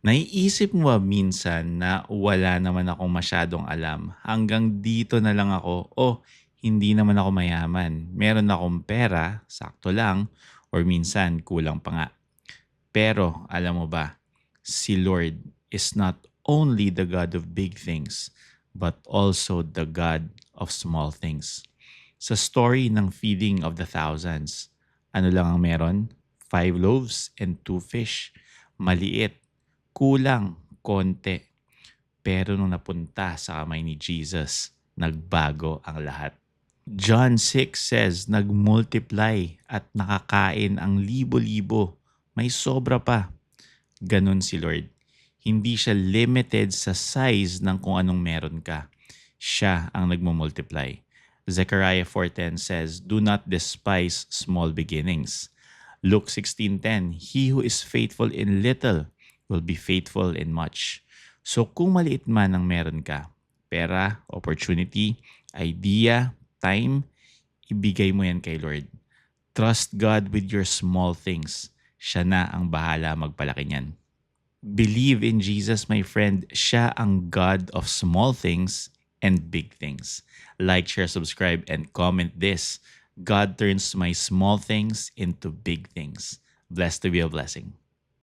Naiisip mo ba minsan na wala naman akong masyadong alam, hanggang dito na lang ako o hindi naman ako mayaman. Meron akong pera, sakto lang, or minsan kulang pa nga. Pero alam mo ba, si Lord is not only the God of big things, but also the God of small things. Sa story ng feeding of the thousands, ano lang ang meron? 5 loaves and 2 fish. Maliit, kulang, konti. Pero nung napunta sa kamay ni Jesus, nagbago ang lahat. John 6 says, nagmultiply at nakakain ang libo-libo. May sobra pa. Ganun si Lord. Hindi siya limited sa size ng kung anong meron ka. Siya ang nagmumultiply. Zechariah 4:10 says, "Do not despise small beginnings." Luke 16:10, "He who is faithful in little will be faithful in much." So kung maliit man ang meron ka, pera, opportunity, idea, time, ibigay mo yan kay Lord. Trust God with your small things. Siya na ang bahala magpalaki niyan. Believe in Jesus, my friend. Siya ang God of small things and big things. Like, share, subscribe, and comment this. God turns my small things into big things. Blessed to be a blessing.